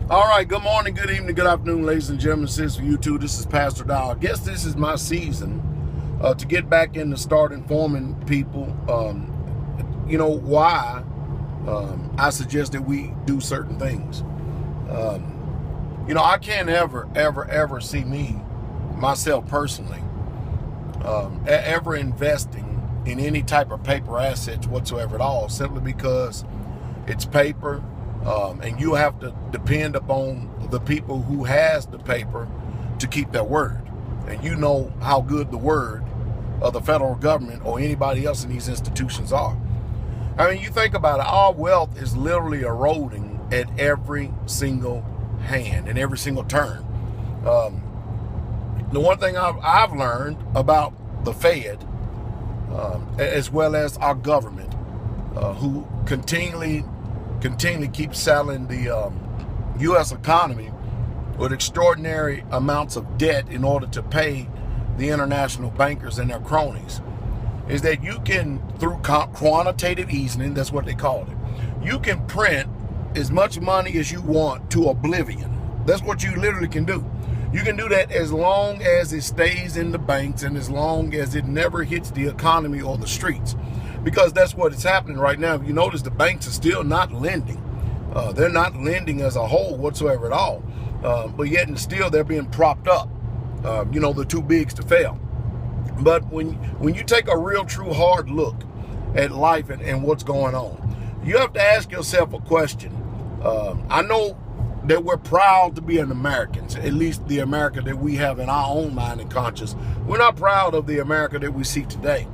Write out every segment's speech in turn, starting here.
All right, good morning, good evening, good afternoon, ladies and gentlemen. Since for you too, this is Pastor Dow. I guess this is my season to get back into start informing people, why I suggest that we do certain things. I can't ever see myself personally, ever investing in any type of paper assets whatsoever at all, simply because it's paper. And you have to depend upon the people who has the paper to keep their word. And you know how good the word of the federal government or anybody else in these institutions are. I mean, you think about it, our wealth is literally eroding at every single hand and every single turn. The one thing I've learned about the Fed, as well as our government, who continually keep selling the U.S. economy with extraordinary amounts of debt in order to pay the international bankers and their cronies, is that you can, through quantitative easing, that's what they call it, you can print as much money as you want to oblivion. That's what you literally can do. You can do that as long as it stays in the banks and as long as it never hits the economy or the streets. Because that's what is happening right now. If you notice, the banks are still not lending. They're not lending as a whole whatsoever at all. But yet and still they're being propped up. The too bigs to fail. But when you take a real, true, hard look at life and what's going on, you have to ask yourself a question. I know that we're proud to be an Americans, at least the America that we have in our own mind and conscience. We're not proud of the America that we see today.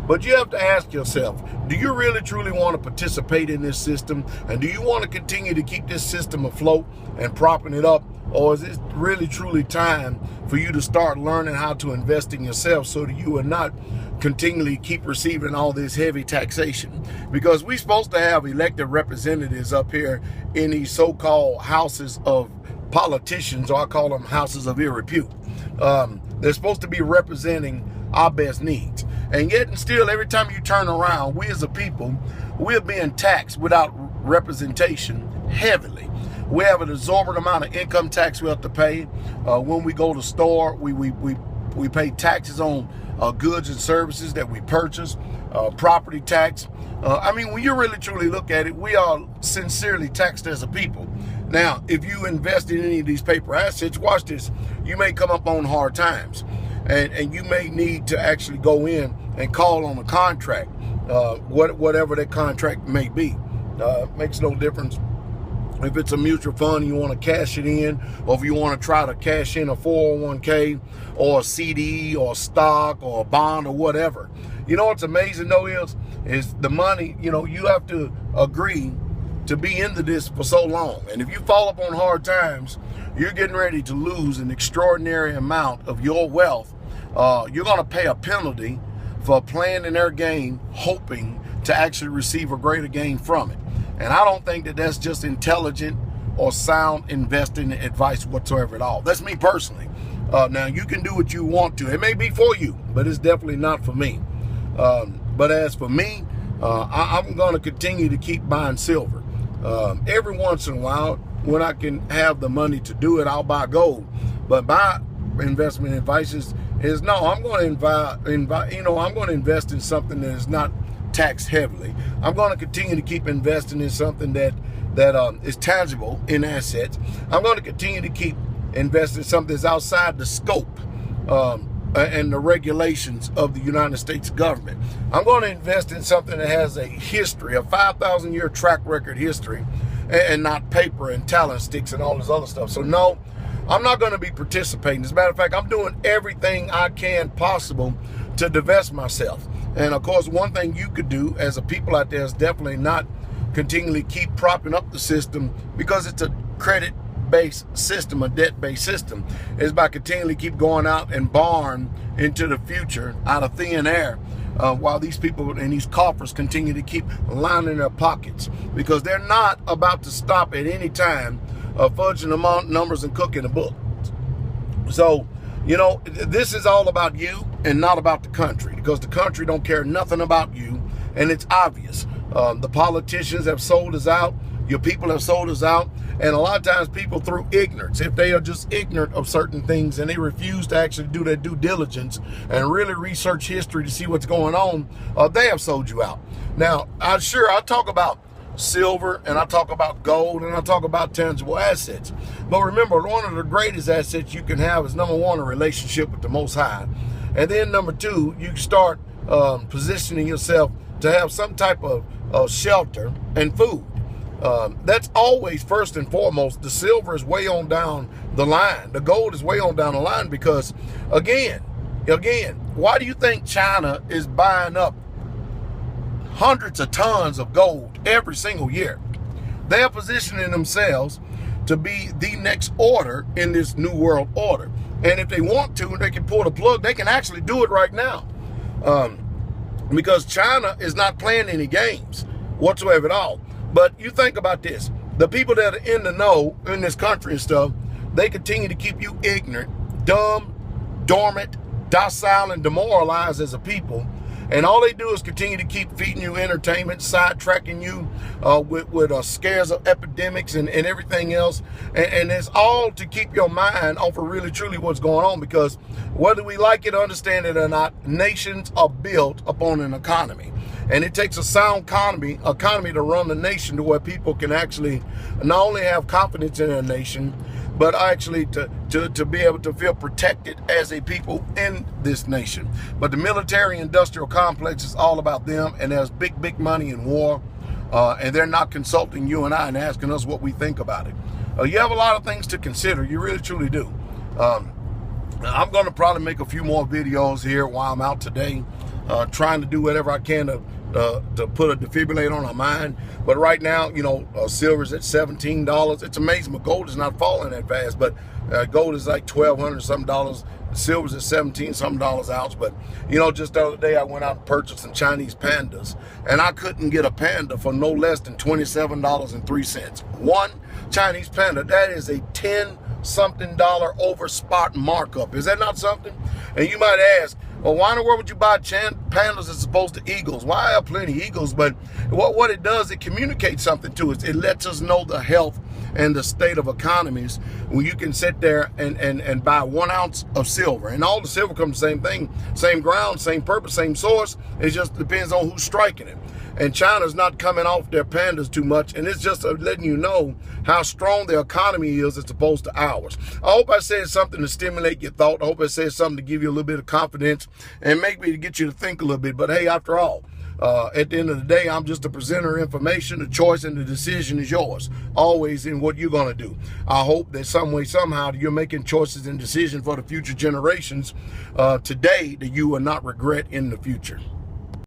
But you have to ask yourself, do you really truly want to participate in this system? And do you want to continue to keep this system afloat and propping it up? Or is it really truly time for you to start learning how to invest in yourself so that you will not continually keep receiving all this heavy taxation? Because we're supposed to have elected representatives up here in these so-called houses of politicians, or I call them houses of ill repute. They're supposed to be representing our best needs. And yet and still, every time you turn around, we as a people, we're being taxed without representation heavily. We have an exorbitant amount of income tax we have to pay. When we go to the store, we pay taxes on goods and services that we purchase, property tax. When you really truly look at it, we are sincerely taxed as a people. Now, if you invest in any of these paper assets, watch this, you may come up on hard times. And you may need to actually go in and call on a contract, whatever that contract may be. Makes no difference if it's a mutual fund and you want to cash it in, or if you want to try to cash in a 401k or a CD or a stock or a bond or whatever. You know what's amazing though is the money, you have to agree to be into this for so long. And if you fall upon hard times, you're getting ready to lose an extraordinary amount of your wealth. You're going to pay a penalty for playing in their game, hoping to actually receive a greater gain from it. And I don't think that that's just intelligent or sound investing advice whatsoever at all. That's me personally. Now, you can do what you want to. It may be for you, but it's definitely not for me. But as for me, I'm going to continue to keep buying silver. Every once in a while, when I can have the money to do it, I'll buy gold. But my investment advice is no, I'm going to invest in something that is not taxed heavily. I'm going to continue to keep investing in something that is tangible in assets. I'm going to continue to keep investing in something that's outside the scope and the regulations of the United States government. I'm going to invest in something that has a history, a 5,000-year track record history, and not paper and talent sticks and all this other stuff. So no, I'm not going to be participating. As a matter of fact, I'm doing everything I can possible to divest myself. And of course, one thing you could do as a people out there is definitely not continually keep propping up the system, because it's a credit-based system, a debt-based system, is by continually keep going out and borrowing into the future out of thin air, while these people in these coffers continue to keep lining their pockets, because they're not about to stop at any time fudging the numbers and cooking the book. So, this is all about you and not about the country, because the country don't care nothing about you, and it's obvious. The politicians have sold us out. Your people have sold us out. And a lot of times people through ignorance, if they are just ignorant of certain things and they refuse to actually do their due diligence and really research history to see what's going on, they have sold you out. Now, I talk about silver and I talk about gold and I talk about tangible assets. But remember, one of the greatest assets you can have is, number one, a relationship with the Most High. And then number two, you start positioning yourself to have some type of shelter and food. That's always first and foremost. The silver is way on down the line. The gold is way on down the line because, again, why do you think China is buying up hundreds of tons of gold every single year? They are positioning themselves to be the next order in this new world order. And if they want to, they can pull the plug. They can actually do it right now. Because China is not playing any games whatsoever at all. But you think about this. The people that are in the know in this country and stuff, they continue to keep you ignorant, dumb, dormant, docile, and demoralized as a people. And all they do is continue to keep feeding you entertainment, sidetracking you with scares of epidemics and everything else. And it's all to keep your mind off of really truly what's going on, because whether we like it, understand it or not, nations are built upon an economy. And it takes a sound economy to run the nation to where people can actually not only have confidence in their nation, but actually to be able to feel protected as a people in this nation. But the military industrial complex is all about them, and there's big money in war, and they're not consulting you and I and asking us what we think about it. You have a lot of things to consider. You really truly do. I'm going to probably make a few more videos here while I'm out today, trying to do whatever I can to put a defibrillator on our mind. But right now, silver's at $17. It's amazing, but gold is not falling that fast. But gold is like $1,200 something. Silver's at $17 something ounce. But just the other day I went out and purchased some Chinese pandas, and I couldn't get a panda for no less than $27.03. One Chinese panda, that is a $10 something over spot markup. Is that not something? And you might ask, well, why in the world would you buy pandas as opposed to eagles? Well, I have plenty of eagles, but what it does, it communicates something to us. It lets us know the health and the state of economies when you can sit there and buy 1 ounce of silver. And all the silver comes the same thing, same ground, same purpose, same source. It just depends on who's striking it. And China's not coming off their pandas too much, and it's just letting you know how strong their economy is as opposed to ours. I hope I said something to stimulate your thought. I hope I said something to give you a little bit of confidence and maybe to get you to think a little bit. But hey, after all, at the end of the day, I'm just a presenter of information. The choice and the decision is yours, always in what you're going to do. I hope that some way, somehow, you're making choices and decisions for the future generations today that you will not regret in the future.